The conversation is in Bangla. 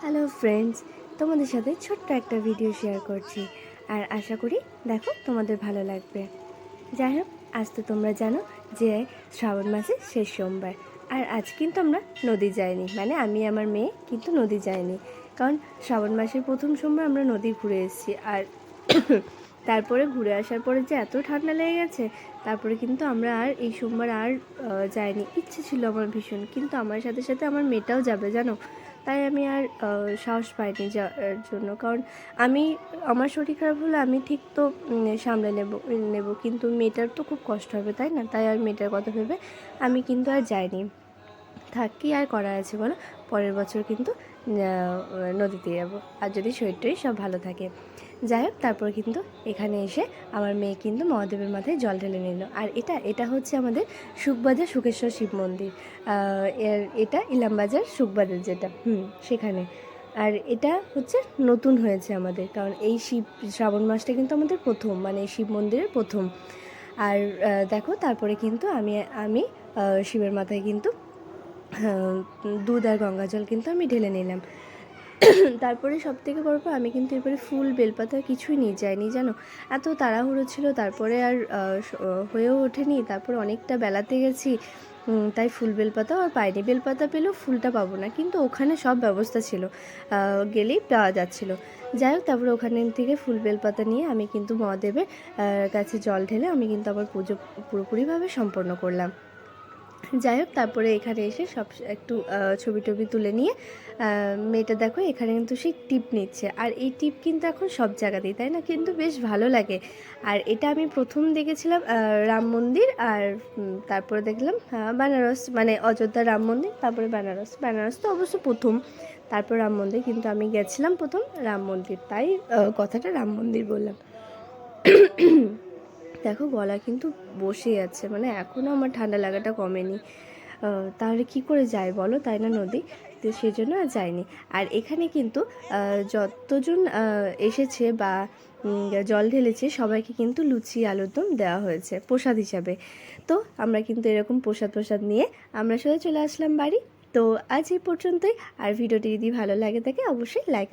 হ্যালো ফ্রেন্ডস, তোমাদের সাথে ছোট্ট একটা ভিডিও শেয়ার করছি আর আশা করি দেখো তোমাদের ভালো লাগবে। যাই হোক, আজ তো তোমরা জানো যে শ্রাবণ মাসের শেষ সোমবার, আর আজ কিন্তু আমরা নদী যাইনি, মানে আমি আমার মেয়ে কিন্তু নদী যাইনি, কারণ শ্রাবণ মাসের প্রথম সোমবার আমরা নদী ঘুরে এসেছি। আর তারপরে ঘুরে আসার পরে যে এত ঠান্ডা লেগে গেছে, তারপরে কিন্তু আমরা আর এই সোমবার আর যাইনি। ইচ্ছে ছিল আমার ভীষণ, কিন্তু আমার সাথে সাথে আমার মেয়েটাও যাবে জানো, তাই আমি আর সাহস পাইনি যাওয়ার জন্য। কারণ আমার শরীর খারাপ হলে আমি ঠিক তো সামলে নেব, কিন্তু মেয়েটার তো খুব কষ্ট হবে, তাই না? তাই আর মেয়েটার কথা ভেবে আমি কিন্তু আর যাইনি। থাক, কি আর করা আছে বলো, পরের বছর কিন্তু নদীতে যাবো, আর যদি শরীর টরীর সব ভালো থাকে। যাই হোক, তারপর কিন্তু এখানে এসে আমার মেয়ে কিন্তু মহাদেবের মাথায় জল ঢেলে নিল। আর এটা হচ্ছে আমাদের সুখবাজার সুখেশ্বর শিব মন্দির। এটা ইলামবাজার সুখবাজার যেটা, সেখানে। আর এটা হচ্ছে নতুন হয়েছে আমাদের, কারণ এই শ্রাবণ মাসটা কিন্তু আমাদের প্রথম, মানে শিব মন্দিরের প্রথম। আর দেখো, তারপরে কিন্তু আমি শিবের মাথায় কিন্তু দুধ আর গঙ্গা জল কিন্তু আমি ঢেলে নিলাম। তারপরে সবথেকে বড় কথা, আমি কিন্তু এরপরে ফুল বেলপাতা কিছুই নিয়ে যাইনি জানো, এত তাড়াহুড়ো ছিল, তারপরে আর হয়েও ওঠেনি। তারপরে অনেকটা বেলাতে গেছি, তাই ফুল বেলপাতাও আর পাইনি। বেলপাতা পেলেও ফুলটা পাবো না, কিন্তু ওখানে সব ব্যবস্থা ছিল, গেলেই পাওয়া যাচ্ছিলো। যাই হোক, তারপরে ওখানে থেকে ফুল বেলপাতা নিয়ে আমি কিন্তু মহাদেবের কাছে জল ঢেলে আমি কিন্তু আবার পুজো পুরোপুরিভাবে সম্পন্ন করলাম। যাই হোক, তারপরে এখানে এসে সব একটু ছবি টবি তুলে নিয়ে মেয়েটা দেখো এখানে কিন্তু সেই টিপ নিচ্ছে। আর এই টিপ কিন্তু এখন সব জায়গাতেই, তাই না? কিন্তু বেশ ভালো লাগে। আর এটা আমি প্রথম দেখেছিলাম রাম মন্দির, আর তারপরে দেখলাম বেনারস, মানে অযোধ্যা রাম মন্দির, তারপরে বেনারস তো অবশ্য প্রথম, তারপর রাম মন্দির। কিন্তু আমি গেছিলাম প্রথম রাম মন্দির, তাই কথাটা রাম মন্দির বললাম। দেখো, গলা কিন্তু বসে আছে, মানে এখনও আমার ঠান্ডা লাগাটা কমেনি। তাহলে কি করে যায় বলো, তাই না, নদী? তো সেই জন্য আর যায়নি। আর এখানে কিন্তু যতজন এসেছে বা জল ঢেলেছে, সবাইকে কিন্তু লুচি আলুর দম দেওয়া হয়েছে প্রসাদ হিসাবে। তো আমরা কিন্তু এরকম প্রসাদ নিয়ে আমরা সবাই চলে আসলাম বাড়ি। তো আজ এই পর্যন্তই। আর ভিডিওটি যদি ভালো লাগে থাকে, অবশ্যই লাইক